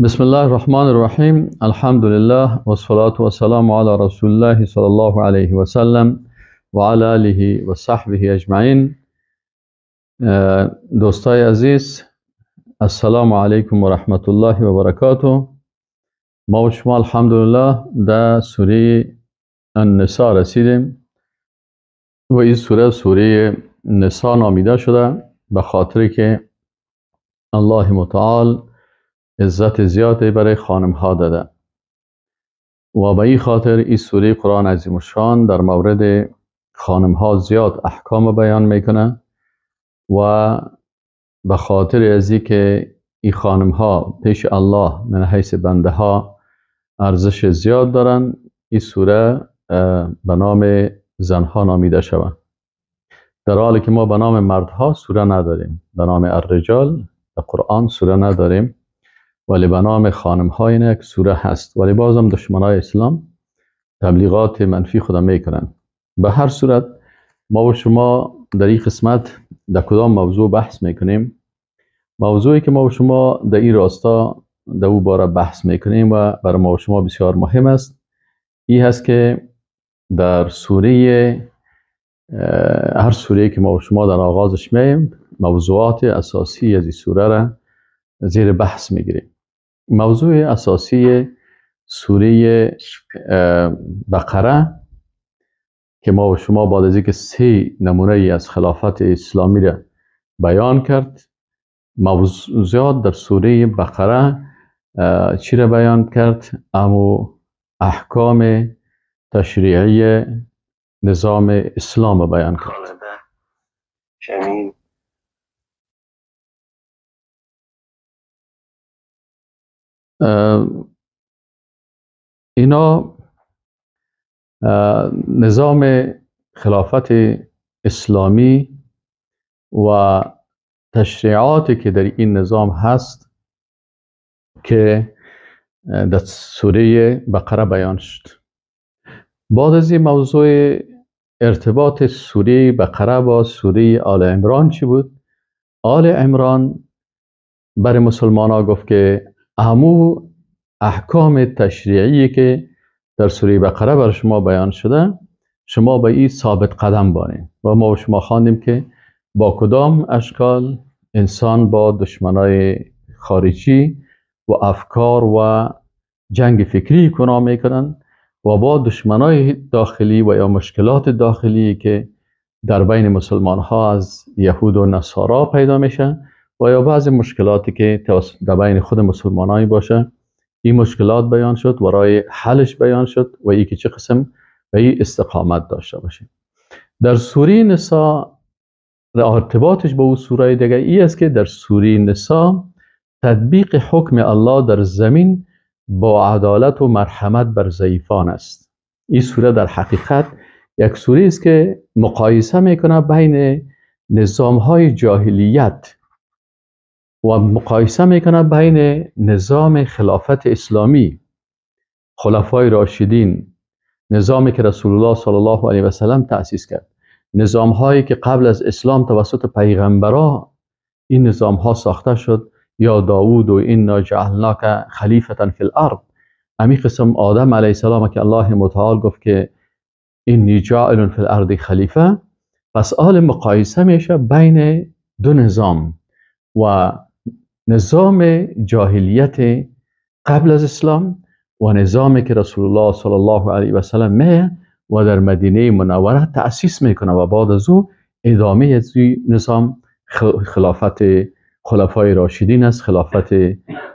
بسم الله الرحمن الرحیم. الحمد لله و الصلاة و السلام علی رسول الله صلی الله علیه و سلم و علی آله و صحبه اجمعین. دوستای عزیز، السلام علیکم و رحمت الله و برکاته. ما و شما الحمدلله در سوره النساء رسیدیم و این سوره نساء نامیده شده به خاطر که الله متعال عزت زیادی برای خانم ها داده و به این خاطر این سوره قرآن عظیم الشان در مورد خانم ها زیاد احکام بیان میکنه و به خاطر از که این خانم ها پیش الله من حیث بنده ها ارزش زیاد دارن، این سوره به نام زنها نامیده شود، در حالی که ما به نام مردها سوره نداریم. به نام الرجال در قرآن سوره نداریم، ولی به نام خانم های یک سوره هست، ولی بازم دشمنای اسلام تبلیغات منفی خود میکنن. به هر صورت ما و شما در این قسمت در کدام موضوع بحث میکنیم؟ موضوعی که ما و شما در این راستا در او باره بحث میکنیم و برای ما و شما بسیار مهم است، این هست که در سوره هر سوره که ما و شما در آغازش مییم موضوعات اساسی از این سوره را زیر بحث میگیریم. موضوع اساسی سوره بقره که ما و شما بعد از اینکه 3 نمونه از خلافت اسلامی را بیان کرد، موضوعات در سوره بقره چی را بیان کرد؟ احکام تشریعی نظام اسلام را بیان کرد. اینا نظام خلافت اسلامی و تشریعاتی که در این نظام هست که در سوره بقره بیان شد. بعد از این موضوع ارتباط سوره بقره با سوره آل عمران چی بود؟ آل عمران برای مسلمان ها گفت که احکام تشریعی که در سوره بقره بر شما بیان شده شما به این ثابت قدم بانید. و ما و شما خواندیم که با کدام اشکال انسان با دشمنای خارجی و افکار و جنگ فکری کنا میکنن و با دشمنای داخلی و یا مشکلات داخلی که در بین مسلمان ها از یهود و نصارا پیدا میشه و یا بعضی مشکلاتی که در بین خود مسلمانایی باشه، این مشکلات بیان شد و راه حلش بیان شد و ای که چه قسم به این استقامت داشته باشه. در سوره نساء ارتباطش با اون سوره دیگه ای است که در سوره نساء تطبیق حکم الله در زمین با عدالت و مرحمت بر ضعیفان است. این سوره در حقیقت یک سوره است که مقایسه میکنه بین نظام‌های جاهلیت و مقایسه میکنه بین نظام خلافت اسلامی، خلفای راشدین، نظامی که رسول الله صلی الله علیه و سلم تأسیس کرد، نظام هایی که قبل از اسلام توسط پیغمبران این نظام ها ساخته شد. یا داوود و انا جعلناک خلیفة فی الارض، امی قسم آدم علیه السلام که الله متعال گفت که انی جاعل فی الارض خلیفه، پس آل مقایسه میشه بین دو نظام و نظام جاهلیت قبل از اسلام و نظامی که رسول الله صلی الله علیه و سلم میه و در مدینه منوره تأسیس میکنه و بعد از او ادامه از نظام خلافت خلفای راشدین است، خلافت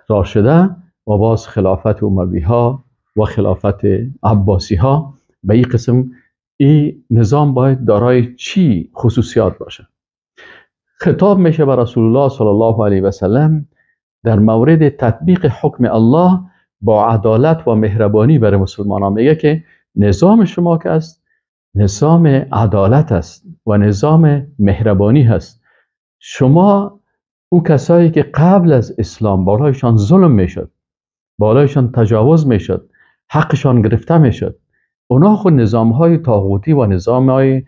راشده و باز خلافت اموی ها و خلافت عباسی ها. به این قسم این نظام باید دارای چی خصوصیات باشه؟ خطاب میشه به رسول الله صلی الله علیه و سلم در مورد تطبیق حکم الله با عدالت و مهربانی برای مسلمانان. میگه که نظام شما که است نظام عدالت است و نظام مهربانی هست. شما او کسایی که قبل از اسلام بالایشان ظلم میشد، بالایشان تجاوز میشد، حقشان گرفته میشد، اونا خود نظام های طاغوتی و نظام های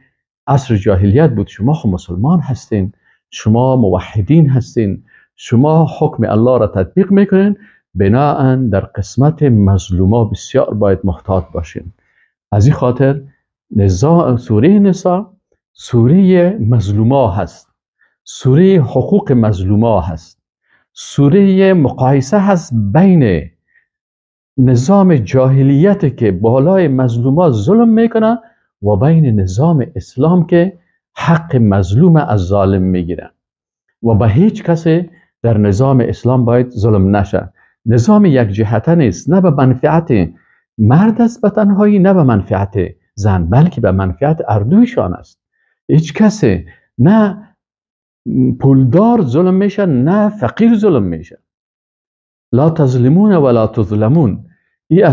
عصر جاهلیت بود. شما خود مسلمان هستین، شما موحدین هستین، شما حکم الله را تطبیق میکنین بناهن در قسمت مظلوما بسیار باید محتاط باشیم. از این خاطر سوره نساء سوره مظلوما هست، سوره حقوق مظلوما هست، سوره مقایسه هست بین نظام جاهلیت که بالای مظلوما ظلم میکنه و بین نظام اسلام که حق مظلوم از ظالم میگیره و به هیچ کسی در نظام اسلام باید ظلم نشه. نظام یک جهته نیست، نه به منفعت مرد است به تنهایی، نه به منفعت زن، بلکه به منفعت اردویشان است. هیچ کسی نه پولدار ظلم میشه نه فقیر ظلم میشه. لا تظلمون ولا تظلمون. این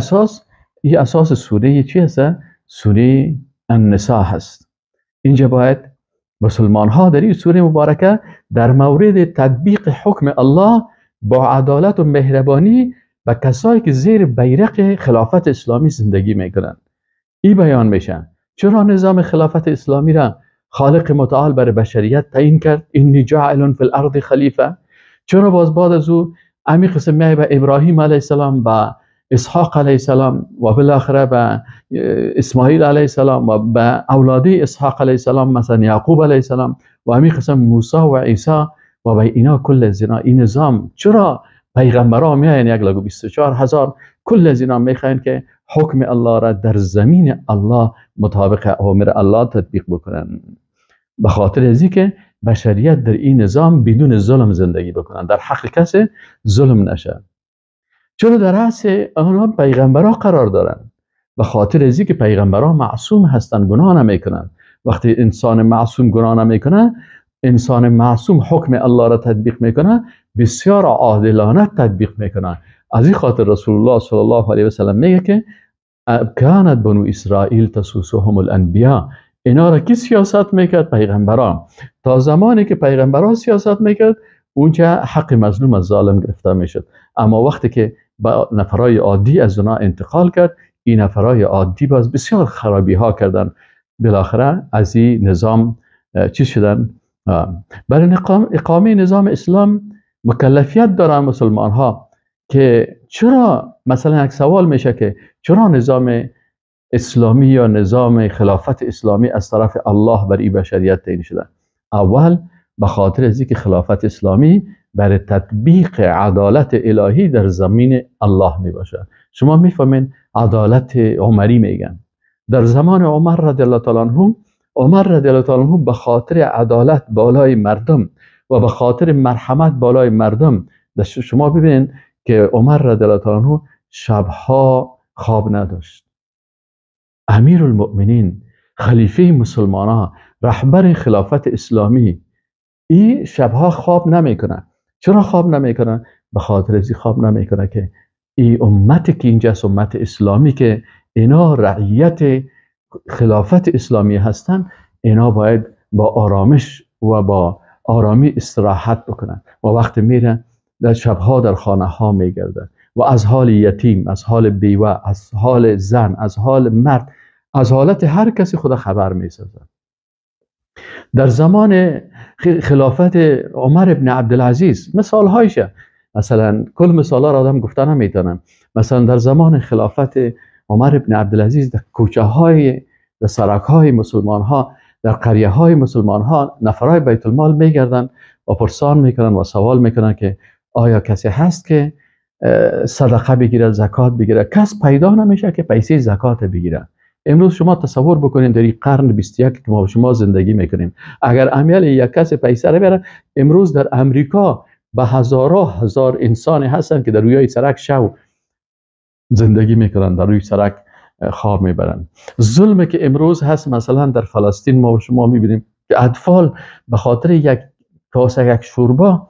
اساس سوره چی هست؟ سوره النساء هست. اینجا باید مسلمان ها در این سوره مبارکه در مورد تطبیق حکم الله با عدالت و مهربانی به کسایی که زیر بیرق خلافت اسلامی زندگی میکنن این بیان میشه. چرا نظام خلافت اسلامی را خالق متعال برای بشریت تعیین کرد؟ اینی جاعل فی الارض خلیفه. چرا بعد از او امی قسم میای به ابراهیم علیه السلام، به اسحاق علیه السلام و بالاخره به اسماعیل علیه السلام و به اولادی اسحاق علیه السلام مثلا یعقوب علیه السلام و امی قسم موسی و عیسی و به اینا کل از اینا این نظام چرا پیغمبران میاین 1,24,000 کل از اینا میخواین که حکم الله را در زمین الله مطابق اوامر الله تطبیق بکنن، به خاطر ازی که بشریت در این نظام بدون ظلم زندگی بکنن، در حق کسی ظلم نشه. چرا در رأس آنها پیغمبران قرار دارن؟ به خاطر ازی که پیغمبران معصوم هستن، گناه نمیکنن. وقتی انسان معصوم گناه نمیکنه، انسان معصوم حکم الله را تطبیق میکنه، بسیار عادلانه تطبیق میکنه. از این خاطر رسول الله صلی الله علیه و سلم میگه که کانت بنو اسرائیل تسوسهم الانبیاء. اینا را کی سیاست میکرد؟ پیغمبران. تا زمانی که پیغمبران سیاست میکرد اونجا حق مظلوم از ظالم گرفته میشد. اما وقتی که با نفرای عادی از اونا انتقال کرد، این نفرای عادی باز بسیار خرابی ها کردن، بالاخره از این نظام چی شدن؟ برای اقامه نظام اسلام مکلفیت دارن مسلمان ها که چرا مثلا یک سوال میشه که چرا نظام اسلامی یا نظام خلافت اسلامی از طرف الله بر این بشریت تعیین شده؟ اول به خاطر از اینکه خلافت اسلامی برای تطبیق عدالت الهی در زمین الله می باشه. شما میفهمین عدالت عمری میگن. در زمان عمر رضی الله تعالی عنه، عمر رضی الله تعالی عنه به خاطر عدالت بالای مردم و به خاطر مرحمت بالای مردم، شما ببینید که عمر رضی الله تعالی عنه شبها خواب نداشت. امیر المؤمنین، خلیفه مسلمانان، رهبر خلافت اسلامی، این شبها خواب نمیکنه. چرا خواب نمیکنه؟ به خاطر ازی خواب نمیکنه که این امتی که اینجاست، امت اسلامی که اینا رعیت خلافت اسلامی هستن، اینا باید با آرامش و با آرامی استراحت بکنن و وقت میرن در شبها در خانه ها میگردن و از حال یتیم، از حال بیوه، از حال زن، از حال مرد، از حالت هر کسی خدا خبر میسازن. در زمان خلافت عمر ابن عبدالعزیز مثال هایشه، مثلا کل مثال ها را آدم گفته نمیتونم. مثلا در زمان خلافت عمر ابن عبدالعزیز در کوچه های، در سرک های مسلمان ها، در قریه های مسلمان ها نفرای بیت المال میگردن و پرسان میکنن و سوال میکنن که آیا کسی هست که صدقه بگیره، زکات بگیره؟ کس پیدا نمیشه که پیسه زکات بگیره. امروز شما تصور بکنید در این قرن 21 که ما شما زندگی میکنیم، اگر امیال یک کس پیسه رو بره، امروز در امریکا به هزار انسان هستن که در روی سرک شو زندگی میکنن، در روی سرک خواب میبرن. ظلمی که امروز هست مثلا در فلسطین ما شما میبینیم که اطفال به خاطر یک کاسه یک شوربا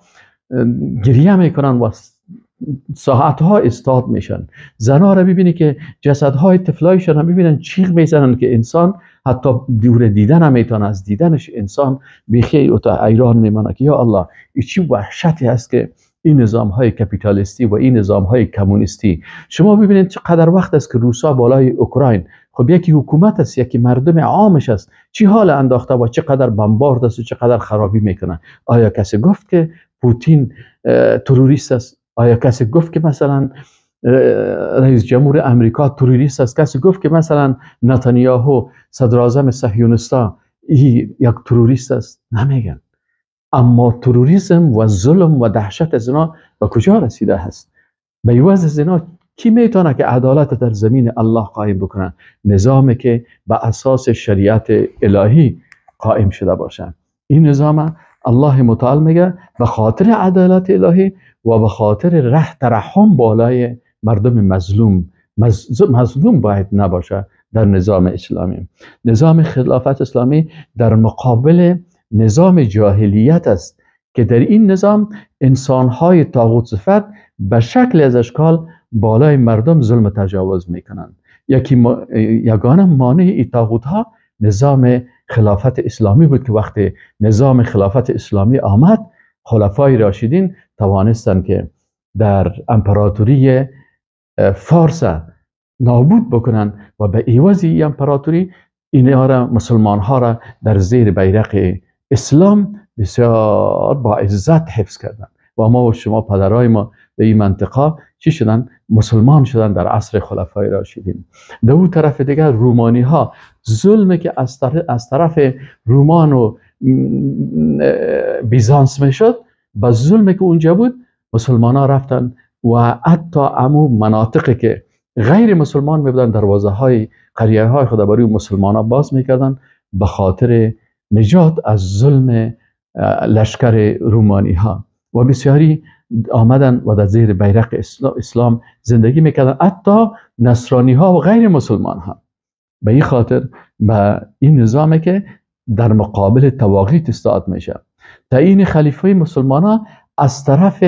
گریه میکنن و ساعتها استاد میشن. زنها را ببینی که جسدهای طفلایشان را ببینن چیغ میزنن که انسان حتی دور دیدن نمیتونه، از دیدنش انسان بیخی اوتا ایران میمانه که یا الله این چی وحشتی هست که این نظام های کپیتالیستی و این نظام های کمونیستی. شما ببینید چقدر وقت است که روسا بالای اوکراین، خب یکی حکومت است، یکی مردم عامش است، چی حال انداخته و چقدر بمبارد است و چقدر خرابی میکنه. آیا کسی گفت که پوتین تروریست است؟ آیا کسی گفت که مثلا رئیس جمهور امریکا تروریست است؟ کسی گفت که مثلا نتانیاهو صدر اعظم صهیونیستا یک تروریست است؟ نمیگن. اما تروریسم و ظلم و دهشت از اینا به کجا رسیده هست؟ به عوض از اینا کی میتونه که عدالت در زمین الله قائم بکنه؟ نظامی که به اساس شریعت الهی قائم شده باشه. این نظام الله متعال میگه به خاطر عدالت الهی و به خاطر ترحم بالای مردم مظلوم باید نباشه در نظام اسلامی. نظام خلافت اسلامی در مقابل نظام جاهلیت است که در این نظام انسانهای طاغوت صفت به شکل از اشکال بالای مردم ظلم و تجاوز میکنند. یگانه مانع این طاغوت ها نظام خلافت اسلامی بود که وقتی نظام خلافت اسلامی آمد، خلفای راشدین توانستند که در امپراتوری فارس نابود بکنن و به عوض این امپراتوری اینها را، مسلمان ها را در زیر بیرق اسلام بسیار با عزت حفظ کردند. و ما و شما پدرای ما در این منطقه چی شدن؟ مسلمان شدن در عصر خلفای راشدین. در اون طرف دیگر رومانی ها ظلمی که از طرف رومان و بیزانس میشد، با ظلمی که اونجا بود مسلمان ها رفتن و حتی امو مناطقی که غیر مسلمان می بودن دروازه های قریه های خود برای مسلمان ها باز میکردن به خاطر نجات از ظلم لشکر رومانی ها. و بسیاری آمدن و در زیر بیرق اسلام زندگی میکردن، حتی نصرانی ها و غیر مسلمان ها. به این خاطر به این نظامی که در مقابل طواغیت استاد میشه. تعیین خلیفه مسلمان ها از طرف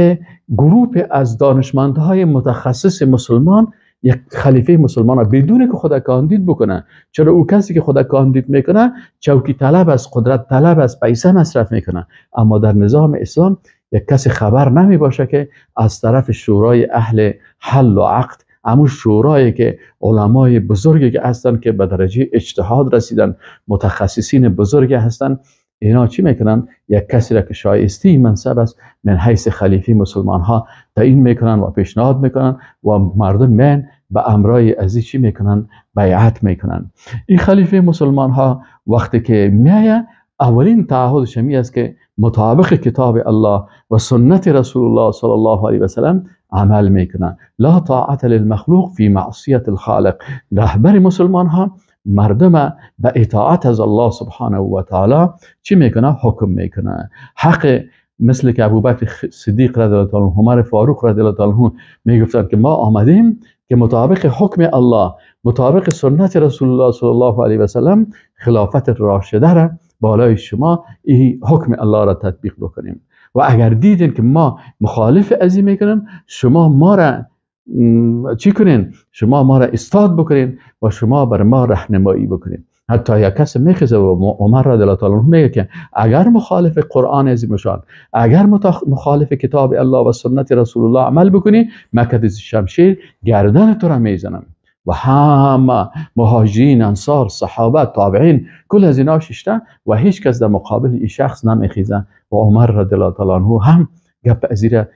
گروه از دانشمندهای متخصص مسلمان، یک خلیفه مسلمان ها بدون که خدا کاندید بکنه. چرا او کسی که خدا کاندید میکنه چوکی طلب است، قدرت طلب است، پیسه مصرف میکنه. اما در نظام اسلام یک کسی خبر نمی باشه که از طرف شورای اهل حل و عقد، همون شورایی که علمای بزرگی که هستن که به درجه اجتهاد رسیدن، متخصصین بزرگی هستن، اینا چی میکنن؟ یک کسی را که شایسته منصب است من حیث خلیفه مسلمان ها تعیین میکنن و پیشنهاد میکنن و مردم من به امرای عزیز چی میکنن؟ بیعت میکنن. این خلیفه مسلمان ها وقتی که میایه، اولین تعهدش می است که مطابق کتاب الله و سنت رسول الله صلی الله علیه و سلم عمل میکنن. لا طاعت للمخلوق فی معصیت الخالق. رهبر مسلمان ها مردم به اطاعت از الله سبحانه و تعالی چی میکنه؟ حکم میکنه. حق، مثل که ابوبکر صدیق رضی الله عنه، عمر فاروق رضی الله عنه میگفتند که ما آمدیم که مطابق حکم الله، مطابق سنت رسول الله صلی الله علیه و سلم خلافت راشده را بالای شما این حکم الله را تطبیق بکنیم. و اگر دیدین که ما مخالف ازی میکنیم، شما ما را چی کنین؟ شما ما را استاد بکنین و شما بر ما راهنمایی بکنین. حتی یک کس میخزه و عمر رضی الله عنه میگه که اگر مخالف قرآن عظیم شان، اگر مخالف کتاب الله و سنت رسول الله عمل بکنی، مکد شمشیر گردن تو را میزنم. و همه مهاجرین، انصار، صحابه، تابعین، کل از اینا ششتن و هیچ کس در مقابل این شخص نمیخیزن. و عمر رضی الله عنه هم گپ ازیره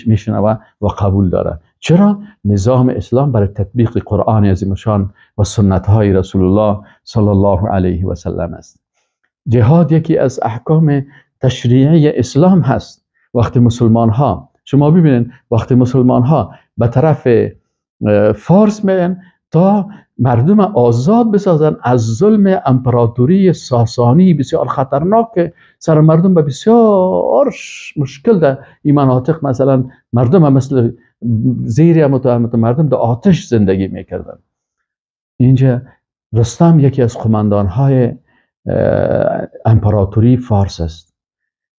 میشنوه و قبول داره. چرا؟ نظام اسلام برای تطبیق قرآن عظیم شان و سنت های رسول الله صلی الله علیه و سلم است. جهاد یکی از احکام تشریعی اسلام هست. وقتی مسلمان ها، شما ببینید وقتی مسلمان ها به طرف فارس میرن تا مردم آزاد بسازن از ظلم امپراتوری ساسانی بسیار خطرناک که سر مردم به بسیار مشکل در این مناطق، مثلا مردم مثل زیر مردم در آتش زندگی میکردن. اینجا رستم یکی از قماندان های امپراتوری فارس است.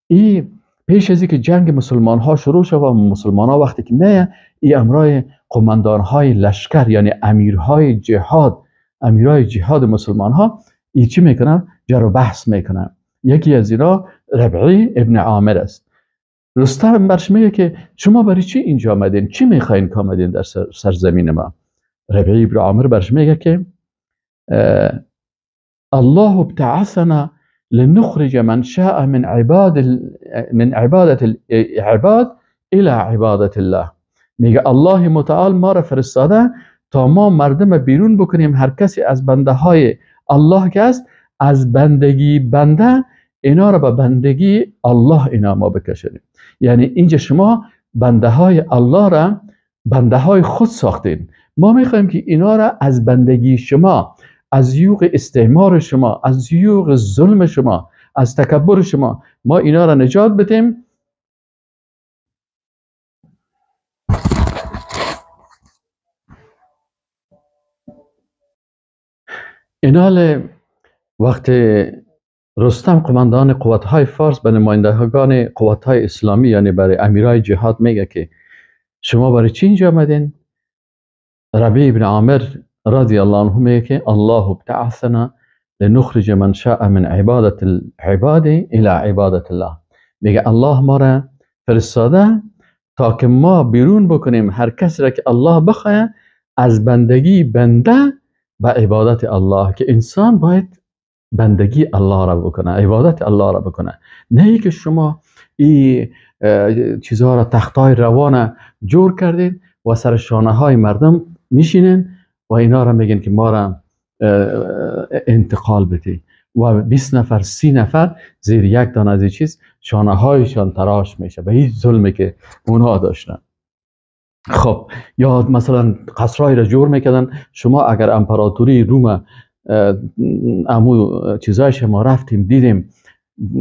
این پیش از اینکه جنگ مسلمان ها شروع شد و مسلمان ها وقتی که میه، این امرای قماندان های لشکر یعنی امیرهای جهاد مسلمان ها ای چی میکنن؟ جر و بحث میکنن. یکی از اینا ربعی ابن عامر است. رستم برش میگه که شما برای چی اینجا آمدین؟ چی میخواین که آمدین در سرزمین ما؟ ربعی ابن عامر برش میگه که الله ابتعثنا لنخرج من شاء من عبادة العباد الى عبادت الله. میگه الله متعال ما را فرستاده تا ما مردم بیرون بکنیم، هر کسی از بنده های الله که است از بندگی بنده اینا را به بندگی الله اینا ما بکشونیم. یعنی اینجا شما بنده های الله را بنده های خود ساختین. ما میخوایم که اینا را از بندگی شما، از یوغ استعمار شما، از یوغ ظلم شما، از تکبر شما، ما اینا را نجات بدیم. اینال وقتی رستم قماندان قوت‌های فارس به نمایندگان قوت‌های اسلامی یعنی برای امیرای جهاد میگه که شما برای چی اینجا آمدین؟ ربیع بن عامر رضی الله عنه میگه که الله ابتعثنا لنخرج من شاء من عبادت العباد الى عبادت الله. میگه الله ما را فرستاده تا که ما بیرون بکنیم هر کسی را که الله بخواه از بندگی بنده به عبادت الله، که انسان باید بندگی الله را بکنه، عبادت الله را بکنه، نه ای که شما این چیزها را تختای روانه جور کردید و سر شانه های مردم میشینین و اینا را میگن که ما را انتقال بدی و 20 نفر 30 نفر زیر یک دانه از چیز شانه هایشان تراش میشه به هیچ ظلمی که اونها داشتن. خب یا مثلا قصرهای را جور میکردن. شما اگر امپراتوری روم امو چیزایش ما رفتیم دیدیم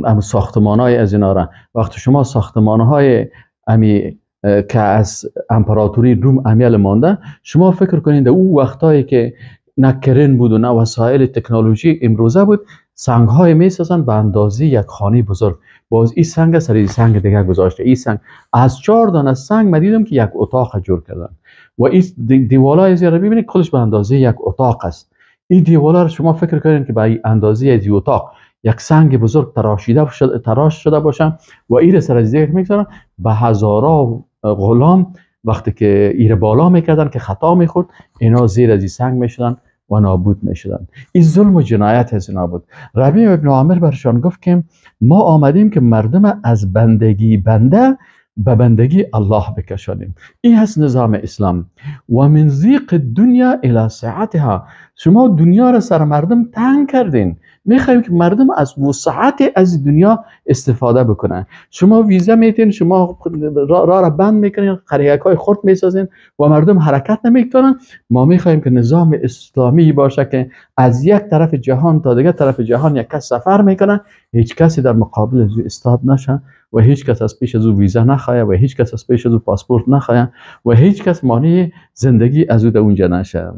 امو ساختمانهای از اینا را، وقتی شما ساختمانهای امی که از امپراتوری روم امیل مانده، شما فکر کنید او وقتایی که نه کرن بود و نه وسایل تکنولوژی امروزه بود، سنگ های میسازن به اندازه یک خانه بزرگ. باز این سنگ سر این سنگ دیگه گذاشته، این سنگ از 4 دانه سنگ من دیدم که یک اتاق جور کردن و این دیوالای زیرا ببینید کلش به اندازه یک اتاق است. این دیوالا رو شما فکر کنید که به اندازه از اتاق یک سنگ بزرگ تراش شده باشه و این سر از دیگه میگذارن به هزارا غلام وقتی که ایر بالا میکردن که خطا میخورد اینا زیر از این سنگ میشدن و نابود میشدن. این ظلم و جنایت از اینا بود. ربیع ابن عامر برشان گفت که ما آمدیم که مردم از بندگی بنده به بندگی الله بکشانیم. این هست نظام اسلام. و من ضیق دنیا الی سعتها، شما دنیا را سر مردم تنگ کردین، میخوایم که مردم از وسعت از دنیا استفاده بکنن. شما ویزا میتین، شما راه را بند میکنین، قریه‌ک های خرد میسازین و مردم حرکت نمیکنن. ما میخوایم که نظام اسلامی باشه که از یک طرف جهان تا دیگه طرف جهان یک کس سفر میکنه، هیچ کسی در مقابل از استاد نشه و هیچ کس از پیش از او ویزا نخواه و هیچ کس از پیش از او پاسپورت نخواه و هیچ کس مانع زندگی از او در اونجا نشه.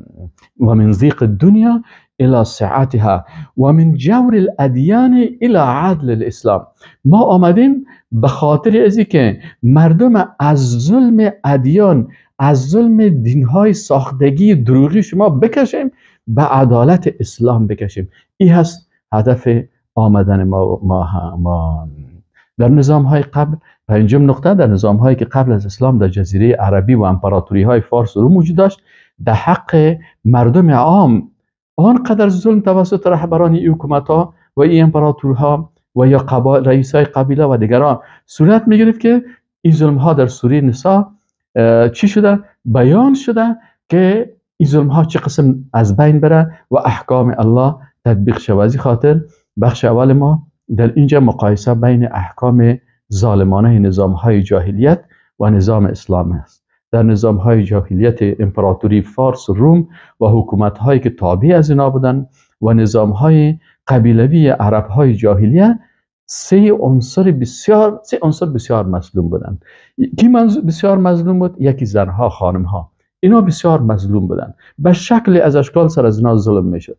و من ضیق الدنیا الى سعتها و من جور الادیان الى عدل الاسلام. ما آمدیم به خاطر ازی که مردم از ظلم ادیان، از ظلم دینهای ساختگی دروغی شما بکشیم، به عدالت اسلام بکشیم. این هست هدف آمدن ما در نظام های قبل. پنجم نقطه، در نظام هایی که قبل از اسلام در جزیره عربی و امپراتوری های فارس و روم وجود داشت، در حق مردم عام آنقدر ظلم توسط رهبران این حکومت ها و این امپراتورها و یا رئیس های قبیله و دیگران صورت می گرفت که این ظلم ها در سوره نساء چی شده؟ بیان شده که این ظلم ها چه قسم از بین بره و احکام الله تطبیق شود. از این خاطر بخش اول ما در اینجا مقایسه بین احکام ظالمانه نظام های جاهلیت و نظام اسلام است. در نظام های جاهلیت امپراتوری فارس و روم و حکومت هایی که تابع از اینا بودن و نظام های قبیلوی عرب های جاهلیه، سه عنصر بسیار مظلوم بودن. کی بسیار مظلوم بود؟ یکی زنها، خانمها، اینا بسیار مظلوم بودن، به شکل از اشکال سر از اینا ظلم میشد.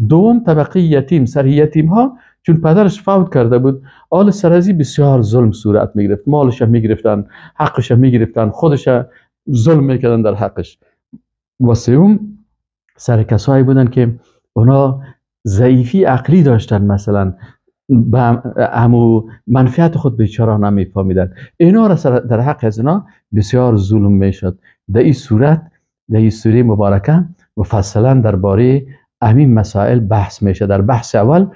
دوم طبقه یتیم، سر یتیم ها چون پدرش فوت کرده بود آل سرازی بسیار ظلم صورت میگرفت، مالش میگرفتن، حقش میگرفتن، خودش ظلم میکردن در حقش. و سوم سر کسایی بودن که اونا ضعیفی عقلی داشتن، مثلا به همو منفعت خود بیچاره نمیفهمیدن، اینا را در حق از اینا بسیار ظلم میشد. در این صورت در این سوره مبارکه مفصلا درباره همین مسائل بحث میشه. در بحث اول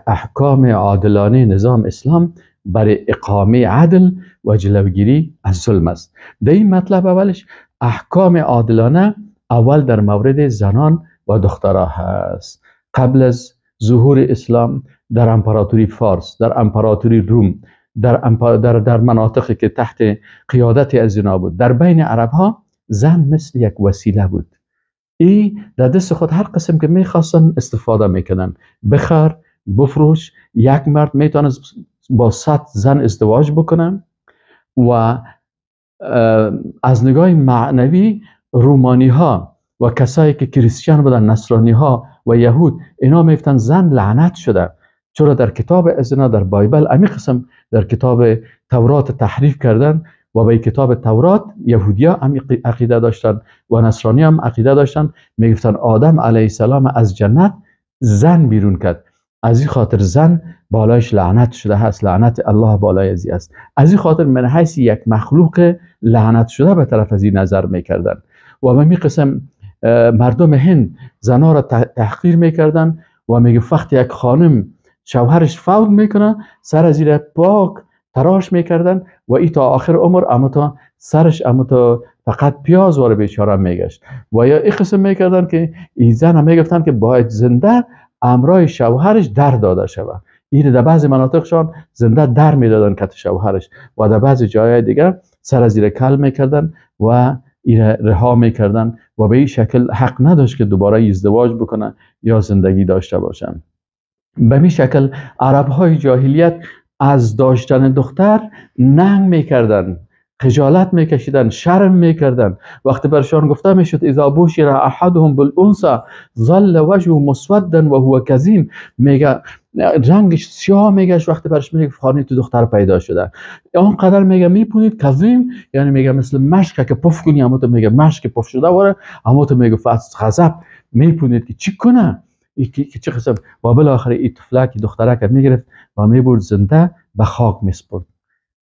احکام عادلانه نظام اسلام برای اقامه عدل و جلوگیری از ظلم است. در این مطلب اولش احکام عادلانه اول در مورد زنان و دخترها هست. قبل از ظهور اسلام در امپراتوری فارس، در امپراتوری روم، در مناطقی که تحت قیادت از اینا بود، در بین عرب ها زن مثل یک وسیله بود. ای در دست خود هر قسم که میخواستن استفاده میکنن. بخر، بفروش. یک مرد میتونه با 100 زن ازدواج بکنه. و از نگاه معنوی رومانی ها و کسایی که کریستیان بودن، نصرانی ها و یهود، اینا میفتن زن لعنت شده. چرا در کتاب از اینا در بایبل امی قسم در کتاب تورات تحریف کردن و به کتاب تورات یهودیا هم عقیده داشتن و نصرانی هم عقیده داشتن. میگفتن آدم علیه السلام از جنت زن بیرون کرد، از این خاطر زن بالایش لعنت شده هست، لعنت الله بالای ازی است. از این خاطر من حیث یک مخلوق لعنت شده به طرف از این نظر میکردن. و به می قسم مردم هند زنها را تحقیر میکردن و میگه وقتی یک خانم شوهرش فوت میکنه سر از زیر پاک تراش میکردن و ای تا آخر عمر اما تا سرش اما تا فقط پیاز واره بیچاره میگشت. و یا این قسم میکردن که این زن هم میگفتن که باید زنده امرای شوهرش در داده شود. این در بعضی مناطقشان زنده در میدادن کت شوهرش و در بعضی جای دیگر سر از زیر کل میکردن و این رها میکردن و به این شکل حق نداشت که دوباره ازدواج بکنن یا زندگی داشته باشن. به این شکل عرب های جاهلیت از داشتن دختر ننگ میکردن، خجالت میکشیدن، شرم میکردن. وقتی برشان گفته میشد اذا بشر احدهم بالانثى ظل وجهه مسودا وهو کظیم، میگه رنگش سیاه میگشت وقتی برش میگه فلانی تو دختر پیدا شده. اونقدر میگه میپونید کظیم، یعنی میگه مثل مشک که پف کنی، اما تو میگه مشک پف شده وره، اما تو میگه فاز غضب میپونید که چی کنه که چه قسم. و بالاخره این طفلک دخترک میگرفت و میبرد زنده به خاک میسپرد.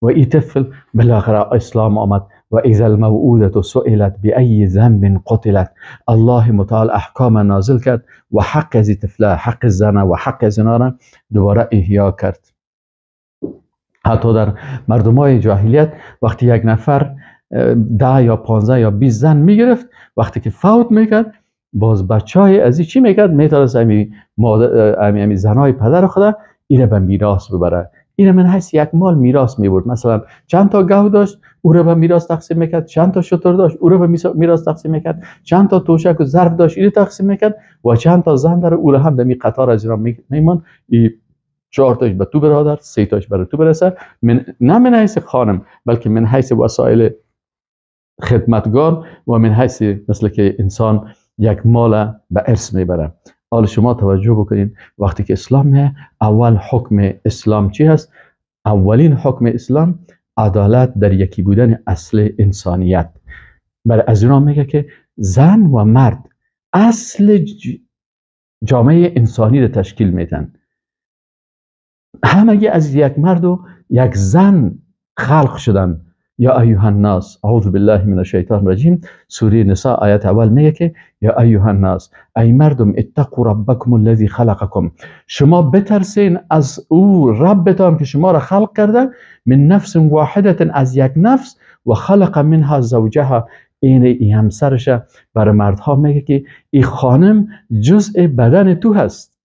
و این طفل بالاخره اسلام آمد و اذا الموءودة سئلت بأي ذنب قتلت. الله متعال احکام نازل کرد و حق از این طفله، حق زن و حق زنا دوباره احیا کرد. حتی در مردمای جاهلیت وقتی یک نفر 10 یا 15 یا 20 زن میگرفت، وقتی که فوت میکرد باز بچهای از این چی میکرد؟ میتونست امی زنای پدر خدا اینه به میراث ببره. اینه من حیث یک مال میراث میبرد. مثلا چند تا گاو داشت او رو به میراث تقسیم میکرد، چند تا شتر داشت او رو به میراث تقسیم میکرد، چند تا توشک و ظرف داشت اینو تقسیم میکرد و چند تا زن داره او رو هم در می قطار از اینا میمان. 4 تاش به تو برادر، 3 تاش برای تو برسه. نه من حیث خانم بلکه من حیث وسایل خدمتگار و من حیث مثل که انسان یک مال به ارث میبره. حالا شما توجه بکنید وقتی که اسلام میه، اول حکم اسلام چی هست؟ اولین حکم اسلام عدالت در یکی بودن اصل انسانیت. برای از اینا میگه که زن و مرد اصل جامعه انسانی رو تشکیل میدن. همگی از یک مرد و یک زن خلق شدن. یا ایها الناس، اعوذ بالله من الشیطان الرجیم، سوره نساء آیت اول میگه که یا ایها الناس، ای مردم اتقوا ربکم الذی خلقکم، شما بترسین از او ربتان که شما را خلق کرده، من نفس واحدة، از یک نفس، و خلق منها زوجها، این همسرش. برای مردها میگه که این خانم جزء بدن تو هست،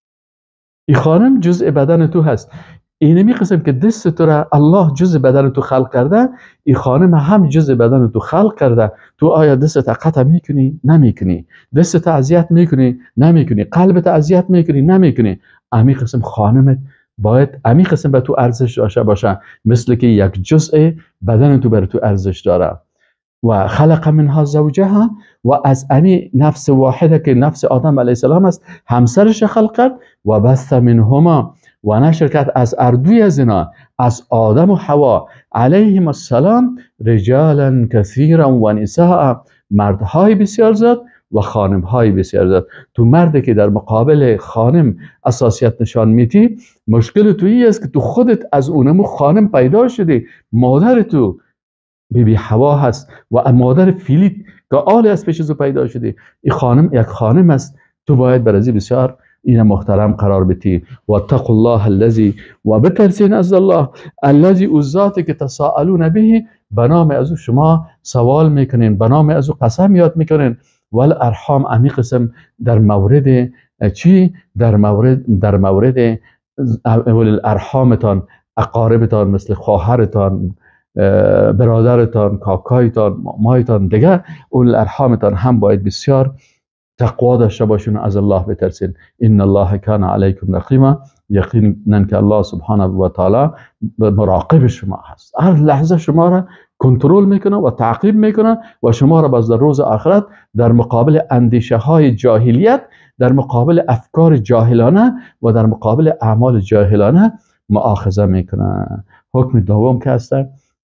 این خانم جزء بدن تو هست. اینمی قسم که دست تو را الله جزء بدن تو خلق کرده، این خانم هم جزء بدن تو خلق کرده. تو آیا دست قطع میکنی؟ نمیکنی. دست اذیت میکنی؟ نمیکنی. قلبت اذیت میکنی؟ نمیکنی. امی قسم خانمت باید امی قسم به تو ارزش داشته باشه، مثل که یک جزء بدن تو بر تو ارزش داره. و خلق منها زوجها، و از امی نفس واحده که نفس آدم علیه السلام است همسرش خلق کرد. و بث منهما، و نشر کرد از اردوی از اینا، از آدم و حوا علیهم السلام، رجالا کثیرا و نساء، مردهای بسیار زیاد و خانمهای بسیار زیاد. تو مرد که در مقابل خانم اساسیت نشان میدی، مشکل تویی است که تو خودت از اونمو خانم پیدا شدی. مادر تو بیبی حوا هست و مادر فیلیت که آل از پیش از پیدا شدی. این خانم یک خانم است. تو باید برازی بسیار این محترم قرار بدی. واتقوا الله الذی، و بترسین از الله الذی، او ذاتی که تساءلون به، به نام از او شما سوال میکنین، به نام از او قسم یاد میکنین. والارحام، امی قسم در مورد چی؟ در مورد الارحامتان، اقاربتان، مثل خواهرتان، برادرتان، کاکایتان، مامایتان دیگه، اول ارحامتان هم باید بسیار تقوا داشته باشین، از الله بترسین. ان الله کان علیکم رقیبا، یقینا که الله سبحانه و تعالی مراقب شما هست، هر لحظه شما را کنترل میکنه و تعقیب میکنه و شما را باز در روز آخرت در مقابل اندیشه های جاهلیت، در مقابل افکار جاهلانه و در مقابل اعمال جاهلانه مؤاخذه میکنه. حکم دوم که هست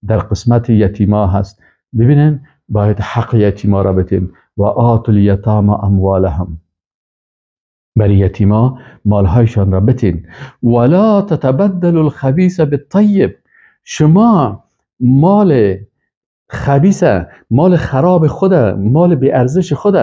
در قسمت یتیما هست. ببینین باید حق یتیما را بدین. و آتوا الیتامی اموالهم، برای یتیما مالهایشان را بدین. ولا تتبدلوا الخبیث بالطیب، شما مال خبیث، مال خراب خود، مال بی ارزش خود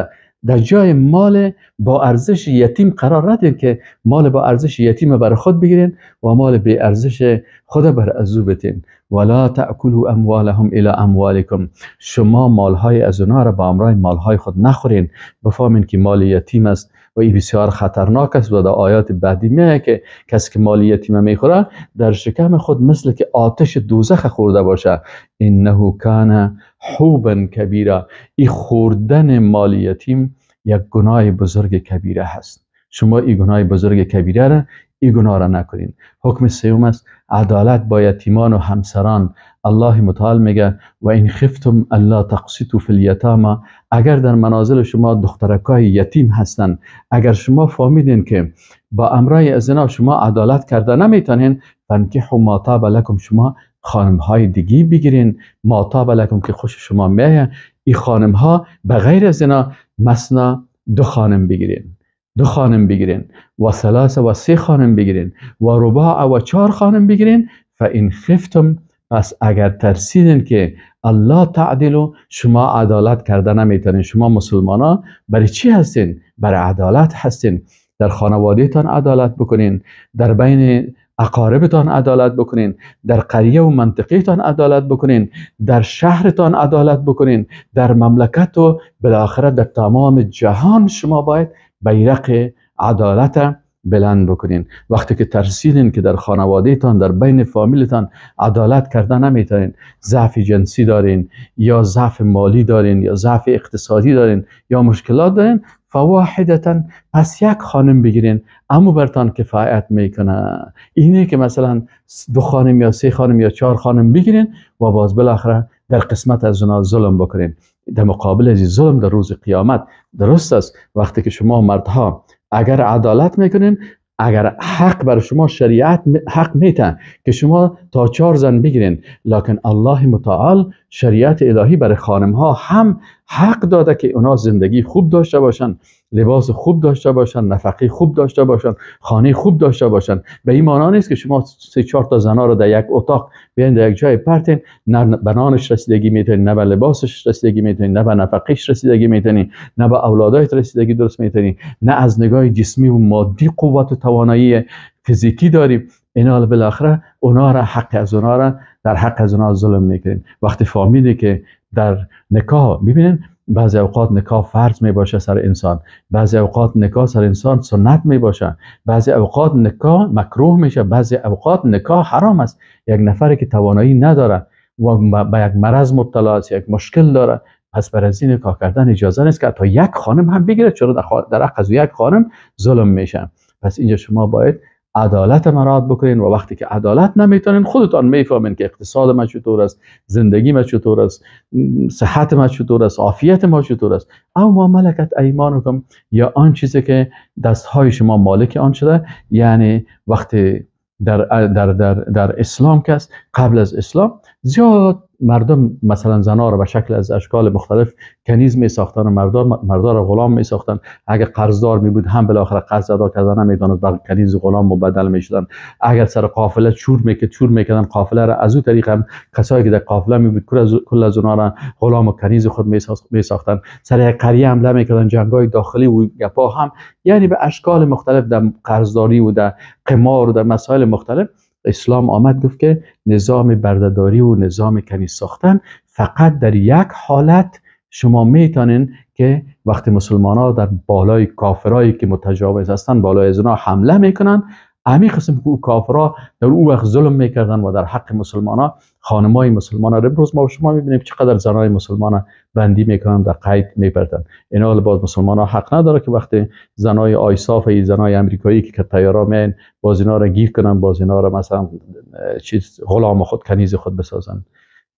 در جای مال با ارزش یتیم قرار ندین که مال با ارزش یتیم برای خود بگیرین و مال بی ارزش خود بر ازو بدین. ولا تأکلوا اموالهم الی اموالکم، شما مالهای از اونها را با امرای مالهای خود نخورین. بفهمین که مال یتیم است و این بسیار خطرناک است و در آیات بعدی میگه که کسی که مال یتیم میخوره در شکم خود مثل که آتش دوزخ خورده باشه. انه کان حوبا کبیره، این خوردن مال یتیم یک گناه بزرگ کبیره هست. شما این گناه بزرگ کبیره را، این گناه را نکنین. حکم سوم است عدالت با یتیمان و همسران. الله متعال میگه و این خفتم الا تقسطوا فی الیتامی، اگر در منازل شما دخترکای یتیم هستند، اگر شما فهمیدین که با امرای ازنا شما عدالت کرده نمیتونین، فانکحوا ما طاب لکم، شما خانم های دیگی بگیرین، ما طاب لکم که خوش شما میه. این خانم ها بغیر از اینا مثنا 2 خانم بگیرین، 2 خانم بگیرین و 3 و 3 خانم بگیرین و رباع و 4 خانم بگیرین. فان خفتم، پس اگر ترسیدین که الله تعدلوا، شما عدالت کرده نمیتونین. شما مسلمان ها برای چی هستین؟ برای عدالت هستین. در خانوادهتان عدالت بکنین، در بین اقاربتان عدالت بکنین، در قریه و منطقهتان عدالت بکنین، در شهرتان عدالت بکنین، در مملکت و بالاخره در تمام جهان شما باید بیرق عدالت بلند بکنین. وقتی که ترسیدین که در خانوادهتان، در بین فامیلتان عدالت کرده نمیتونین، ضعف جنسی دارین یا ضعف مالی دارین یا ضعف اقتصادی دارین یا مشکلات دارین، فواحدتا، پس 1 خانم بگیرین، اما برتان کفایت میکنه. اینه که مثلا 2 خانم یا 3 خانم یا 4 خانم بگیرین و باز بالاخره در قسمت از اونها ظلم بکنین. در مقابل از ظلم در روز قیامت درست است وقتی که شما مردها اگر عدالت میکنین، اگر حق بر شما شریعت حق میتن که شما تا 4 زن بگیرین، لکن الله متعال شریعت الهی برای خانم ها هم حق داده که اونا زندگی خوب داشته باشن، لباس خوب داشته باشن، نفقه خوب داشته باشن، خانه خوب داشته باشن. به این معنی نیست که شما 3-4 تا زنا رو در یک اتاق بیاین در یک جای پرتین، نه به نانش رسیدگی میتونین، نه به لباسش رسیدگی میتونین، نه به نفقهش رسیدگی میتونین، نه به اولادایت رسیدگی درست میتونین، نه از نگاه جسمی و مادی قوت و توانایی فیزیکی داریم. اینا بالاخره اونا را حق از اونا را در حق از اونا ظلم میکنین. وقتی فهمیدی که در نکاح، ببینین بعضی اوقات نکاح فرض می باشه سر انسان، بعضی اوقات نکاح سر انسان سنت می باشه، بعضی اوقات نکاح مکروه میشه، بعضی اوقات نکاح حرام است. یک نفری که توانایی نداره و به یک مرض مبتلا است، یک مشکل داره، پس برای از این نکاح کردن اجازه نیست که حتی 1 خانم هم بگیره، چرا در حق از 1 خانم ظلم میشه. پس اینجا شما باید عدالت مراعات بکنین و وقتی که عدالت نمیتونین، خودتان میفهمین که اقتصاد ما چطور است، زندگی ما چطور است، صحت ما چطور است، عافیت ما چطور است. او ما ملکت ایمانکم، یا آن چیزی که دستهای شما مالک آن شده. یعنی وقتی در اسلام که است، قبل از اسلام زیاد مردم مثلا زنا را به شکل از اشکال مختلف کنیز می ساختن و مردا را غلام می ساختن. اگر قرضدار می بود هم بالاخره قرض ادا کردن نمیدانست، بر کنیز غلام مبدل می شدن. اگر سر قافله چور میکردن قافله را، از اون طریق هم کسایی که در قافله می بود کل از اونها را غلام و کنیز خود می ساختن. سر قریه حمله میکردن، جنگای داخلی و گپا هم، یعنی به اشکال مختلف در قرضداری و در قمار و در مسائل مختلف. اسلام آمد گفت که نظام بردهداری و نظام کنیز ساختن فقط در یک حالت شما میتونین که وقتی مسلمان ها در بالای کافرایی که متجاوز هستن بالای از اونها حمله میکنن، همین قسم که او کافرها در اون وقت ظلم میکردن و در حق مسلمان ها، خانمای مسلمان ها امروز ما شما میبینیم چقدر زنای مسلمان ها بندی میکنن، در قید میبردن. این حال باز مسلمان ها حق نداره که وقتی زنای آیساف ای زنای امریکایی که تیارا میان باز اینا را گیر کنن، باز اینا را مثلا غلام خود کنیز خود بسازن.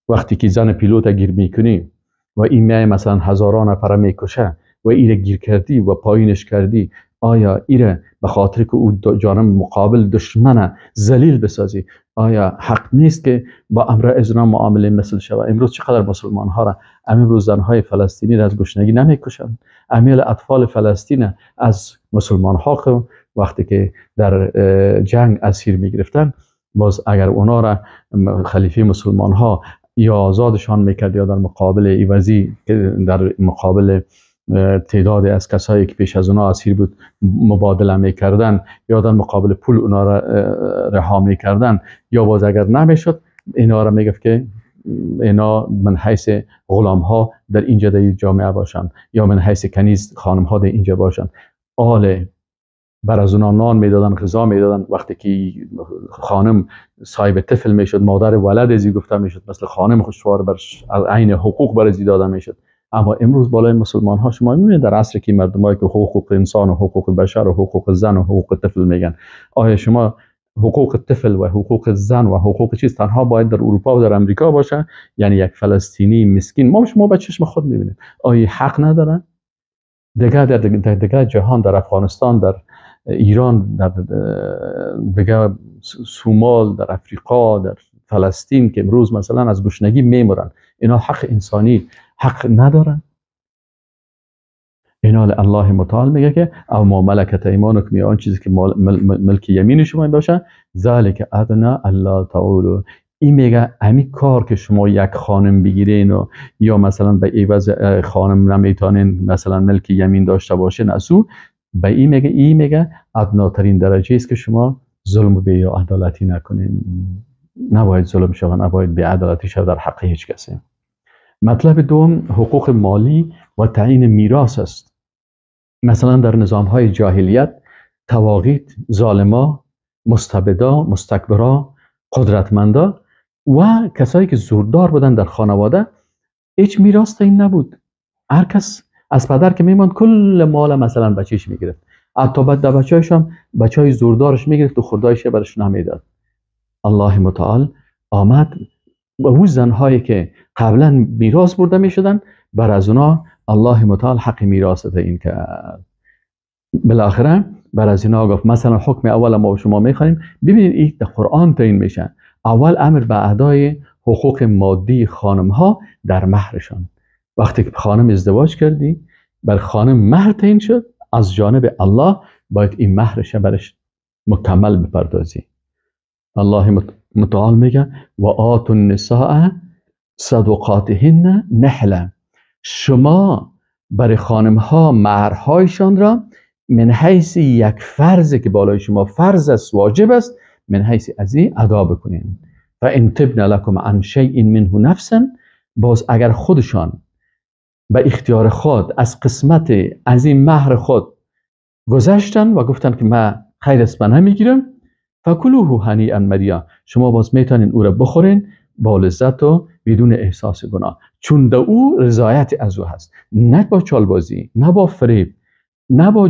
وقتی که زن پیلوت گیر میکنی و این میای مثلا هزاران نفر میکشه و ایره گیر کردی و پایینش کردی، آیا ایره به خاطر که او جانب مقابل دشمن ذلیل بسازی، آیا حق نیست که با امر ازنا معامله مثل شود؟ امروز چقدر مسلمان ها را، امروز زنهای فلسطینی را از گشنگی نمیکشند، امیل اطفال فلسطین از مسلمان ها وقتی که در جنگ اسیر میگرفتن، باز اگر اونا را خلیفه مسلمان ها یا آزادشان میکرد یا در مقابل ایوازی در مقابل تعداد از کسایی که پیش از اونا اسیر بود مبادله میکردن یا در مقابل پول اونا را رها میکردن، یا باز اگر نمیشد اینا را میگفت که اینا من حیث غلام ها در اینجا در جامعه باشن یا من حیث کنیز خانم ها در اینجا باشن. آله بر از اونا نان میدادن، غذا میدادن. وقتی که خانم صاحب طفل میشد، مادر ولد ازی گفته میشد، مثل خانم خوشوار بر عین حقوق بر ازی داده میشد. اما امروز بالای مسلمان ها شما میبینید در عصر که مردمایی که حقوق انسان و حقوق بشر و حقوق زن و حقوق طفل میگن، آیا شما حقوق طفل و حقوق زن و حقوق چیز تنها باید در اروپا و در امریکا باشه؟ یعنی یک فلسطینی مسکین ما شما به چشم خود میبینید، آیا حق ندارن؟ دیگه جهان، در افغانستان، در ایران، در دیگه سومال، در افریقا، در فلسطین که امروز مثلا از گشنگی میمرن، اینا حق انسانی حق ندارن؟ اینا الله متعال میگه که او ما ملکت ایمانکم، آن چیزی که ملک یمین شما باشه، ذالک ادنا الله تعالی. این میگه همین کار که شما یک خانم بگیرین و یا مثلا به عوض خانم نمیتونین مثلا ملک یمین داشته باشین، اسو به این میگه ادناترین درجه است که شما ظلم و بی‌عدالتی نکنین. نباید ظلم شود، نباید بی‌عدالتی شود در حق هیچ کسی. مطلب دوم حقوق مالی و تعیین میراث است. مثلا در نظام‌های جاهلیت طواغیت، ظالما، مستبدا، مستکبرا، قدرتمندا و کسایی که زوردار بودن در خانواده هیچ میراث تعیین نبود. هر کس از پدر که میماند کل مال مثلا بچه‌ش میگرفت، حتی بعد بچه‌هاش هم بچه‌های زوردارش میگرفت و خردایش برش نمیداد. الله متعال آمد و اون زنهایی که قبلا میراث برده میشدن بر از اونا الله متعال حق میراث تعیین کرد. بالاخره بر از اینا گفت مثلا حکم اول ما شما میخوانیم، ببینید این در قرآن تعیین میشه. اول امر به ادای حقوق مادی خانم ها در مهرشان. وقتی که خانم ازدواج کردی بر خانم مهر تعیین شد، از جانب الله باید این مهرش برش مکمل بپردازی. الله متعال میگه و آتوا النساء صدقاتهن نحلا، شما برای خانم ها مهرهایشان را من حیث یک فرض که بالای شما فرض است، واجب است، من حیث ازی ادا بکنین. فان طبن لکم عن شیء منه نفسا، باز اگر خودشان به اختیار خود از قسمت از این مهر خود گذشتن و گفتن که من خیر است من نمیگیرم، فکلوه هنیئا مریا، شما باز میتونین او را بخورین با لذت و بدون احساس گناه، چون در او رضایت از او هست، نه با چالبازی، نه با فریب، نه با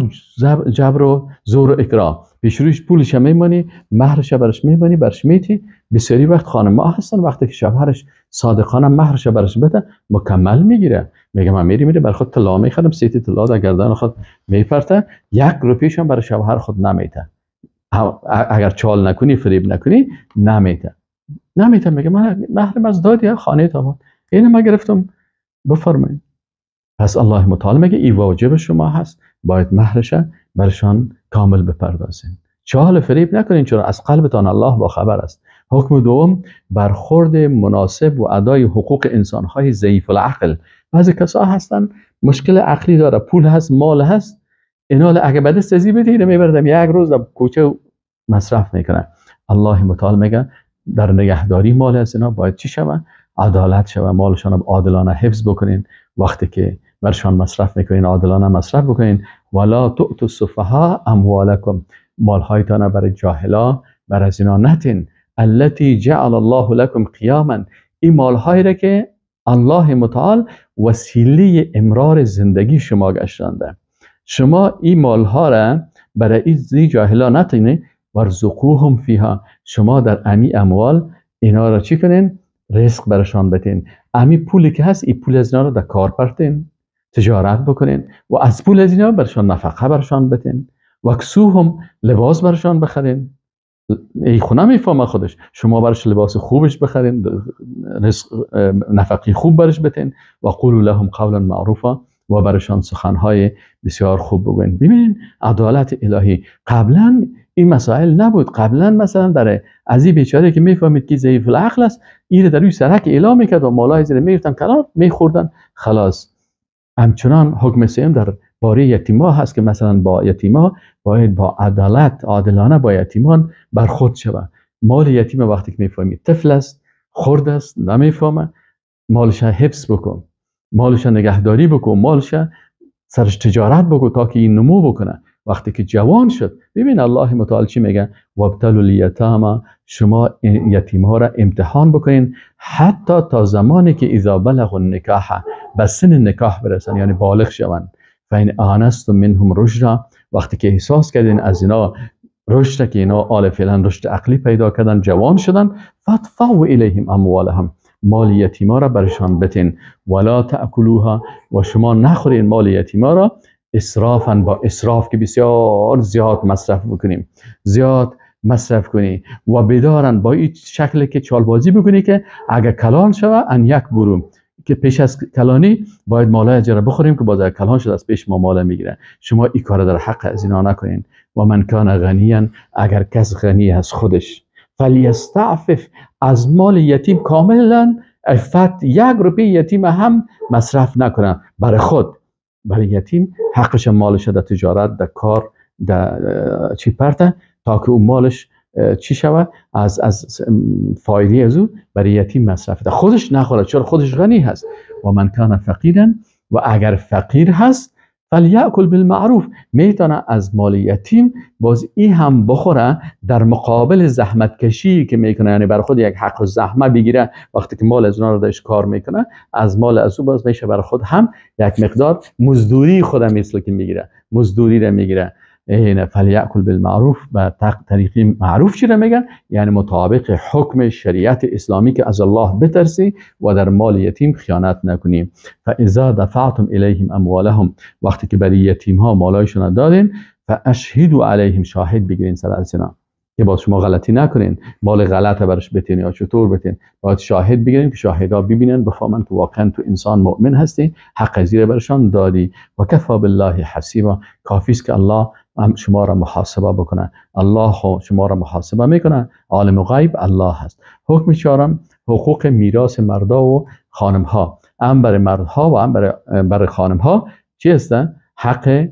جبر و زور و اکراه. پیشرویش پولش میمانی، مهرش برش میمانی، برش میتی. بسیاری وقت خانم ها هستن وقتی که شوهرش صادقانه مهرش برش بده مکمل میگیره، میگه من میره بر خود طلا میخرم، 3 طلا در گردن خود میپرته، 1 روپیش هم برای شوهر خود نمیته. اگر چال نکنی، فریب نکنی، نمیته. نمیتونه میگه من محرم از دادی خانه تامون، اینو ما گرفتم بفرمایید. پس الله متعال میگه این واجب شما هست، باید مهرش برشان کامل بپردازین. چال فریب نکنین، چرا از قلبتان الله با خبر است. حکم دوم، برخورد مناسب و ادای حقوق انسانهای ضعیف العقل. بعضی کسا هستن مشکل عقلی داره، پول هست، مال هست، اینا اگه بده سزی بدید میبردم یک روز در کوچه مصرف میکنه. الله متعال میگه در نگهداری مال از اینا باید چی شوه؟ عدالت شوه، مالشان عادلانه حفظ بکنین. وقتی که برشان مصرف میکنین عادلانه مصرف بکنین. ولا تؤتوا السفهاء اموالکم، مالهایتان برای جاهلا بر از اینا نتین. التي جعل الله لكم قیاما، این مالهایی را که الله متعال وسیله امرار زندگی شما گشتنده، شما این مالها را برای این جاهلا نتینه. ورزقوهم فیها، شما در امی اموال اینا را چی کنین؟ رزق برشان بتین. امی پولی که هست این پول از اینا را در کار پرتین، تجارت بکنین و از پول از اینا برشان نفقه برشان بتین. وکسوهم، لباس برشان بخرین. ای خونه میفهمه خودش، شما برش لباس خوبش بخرین، نفقی خوب برش بتین. و قولوا لهم قولا معروفا، و برشان سخنهای بسیار خوب بگوین. ببینین عدالت الهی. قبلا این مسائل نبود. قبلا مثلا برای از این بیچاره که میفهمید که ضعیف العقل است، این در روی سرک اعلام میکرد و مالای زیر میگفتن کنار میخوردن خلاص. همچنان حکم سوم در باره یتیما هست که مثلا با یتیما باید با عدالت، عادلانه با یتیمان برخورد شود. مال یتیم وقتی که میفهمید طفل است، خرد است، نمیفهمه، مالش حفظ بکن، مالش نگهداری بکن، مالش سرش تجارت بکن تا که این نمو بکنه. وقتی که جوان شد، ببین الله متعال چی میگه؟ وابتلوا الیتاما، شما یتیم ها را امتحان بکنین حتی تا زمانی که اذا بلغوا النکاح، به سن نکاح برسن، یعنی بالغ شوند. فین آنستم منهم رشدا، وقتی که احساس کردین از اینا رشد، که اینا آل فعلا رشد عقلی پیدا کردن، جوان شدن، فادفعوا الیهم اموالهم، مال یتیما را برشان بتین. ولا تأکلوها، و شما نخورین مال یتیما را اسرافا، با اسراف که بسیار زیاد مصرف بکنیم، زیاد مصرف کنی. و بدارن، با این شکل که چالبازی بکنی که اگر کلان شوه ان یک برو، که پیش از کلانی باید مالای اجاره بخوریم که باز کلان شده از پیش ما مال میگیره. شما این کار در حق از اینا نکنین. و من کان غنیا، اگر کس غنی از خودش، فلیستعفف، از مال یتیم کاملا عفت، یک روپیه یتیم هم مصرف نکنه برای خود. برای یتیم حقش مالش در تجارت، در کار، در چی پرته، تا که اون مالش چی شود از فایده از او برای یتیم مصرف ده، خودش نخوره، چرا خودش غنی هست. و من کان فقیرا، و اگر فقیر هست، فلیأکل بالمعروف، میتونه از مال یتیم باز این هم بخوره در مقابل زحمت کشی که میکنه، یعنی بر خود یک حق و زحمت بگیره. وقتی که مال از اونها رو داشت کار میکنه، از مال از او باز میشه بر خود هم یک مقدار مزدوری خودم مثل که میگیره، مزدوری رو میگیره. این فلیأکل بالمعروف، به طریق معروف چی رو میگن؟ یعنی مطابق حکم شریعت اسلامی که از الله بترسی و در مال یتیم خیانت نکنی. فاذا دفعتم الیهم اموالهم، وقتی که برای یتیم ها مالایشون دادین، فاشهدوا علیهم، شاهد بگیرین سر از اینا که باز شما غلطی نکنین، مال غلط برش بتین یا چطور بتین، باید شاهد بگیرین که شاهدا ببینن، بفهمن که واقعا تو انسان مؤمن هستی، حق زیر برشان دادی. و کفا بالله حسیبا، کافی است که الله شما را محاسبه بکنه. الله شما را محاسبه میکنه، عالم غیب الله هست. حکم چهارم، حقوق میراث مردا و خانم ها. هم برای مردها و هم برای خانم ها چی هستن؟ حق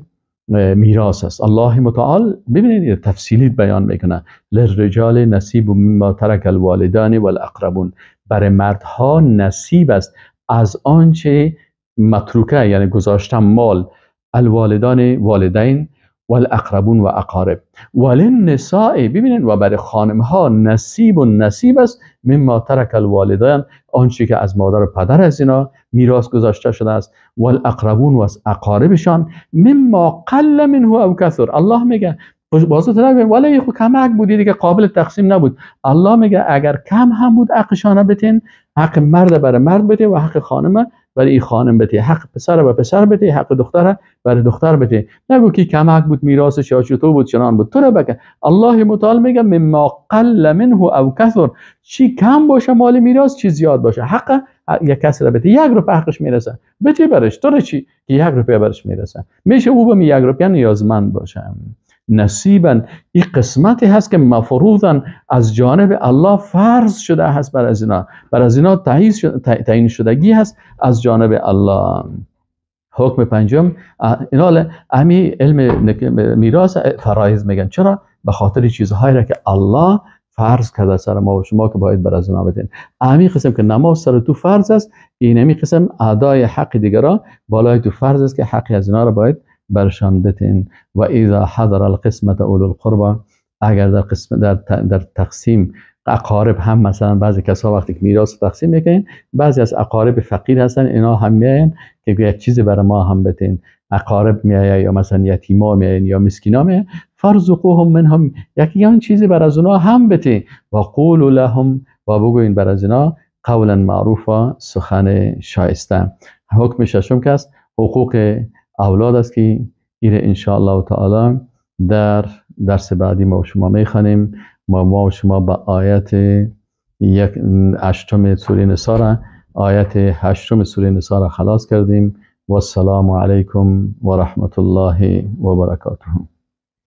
میراث است. الله متعال ببینید تفصیلی بیان میکنه. للرجال نصیب مما ترک الوالدان والاقربون، برای مردها نصیب است از آنچه متروکه، یعنی گذاشتن مال، الوالدان والدین والاقربون و اقارب. وللنساء، ببینید و برای خانم ها نصیب است مما ترک الوالدان، آنچه که از مادر و پدر از اینا میراث گذاشته شده است. والاقربون و از اقاربشان مما قل منه او کثر. الله میگه بازو طرف ولی خو کمک بودی دیگه، قابل تقسیم نبود. الله میگه اگر کم هم بود حقشانه بتین، حق مرد برای مرد بده و حق خانم برای این خانم بده، حق پسر به پسر بده، حق دختر برای دختر بده. نگو که کمک بود میراثش یا چطور بود چنان بود، تو رو بگه. الله متعال میگه مما قل منه او کثر، چی کم باشه مال میراث چی زیاد باشه، حق یک کسی را بده، 1 روپیه حقش میرسه بده برش، تو رو چی که 1 روپیه برش میرسه، میشه او به 1 روپیه نیازمند باشه. نصیبا این قسمتی هست که مفروضا از جانب الله فرض شده هست بر از اینا تعیین شدگی هست از جانب الله. حکم پنجم اینا امی علم میراث فرایض میگن. چرا؟ به خاطر چیزهایی را که الله فرض کرده سر ما و شما که باید بر از اینا بدین. امی قسم که نماز سر تو فرض است، این امی قسم ادای حق دیگرا بالای تو فرض است که حقی از اینا را باید برشان بتین. و اذا حضر القسمت اولو القربى، اگر در تقسیم اقارب هم، مثلا بعضی کسا وقتی که میراث تقسیم میکنین بعضی از اقارب فقیر هستن، اینا هم میاین که یک چیزی برای ما هم بتین. اقارب میایه یا مثلا یتیما میاین یا مسکینا میاین، فرزقوهم منهم، یکی چیزی برای از اونا هم بتین. و قولوا لهم، و بگوین برای از اونا قولا معروفا، سخن شایسته. حکم ششم که است حقوق اولاد است که این ان شاء الله تعالی در درس بعدی ما و شما میخوانیم. ما و شما با آیت 8 سوره نساء را، آیت 8 سوره نساء را خلاص کردیم. و السلام علیکم و رحمت الله و برکاته.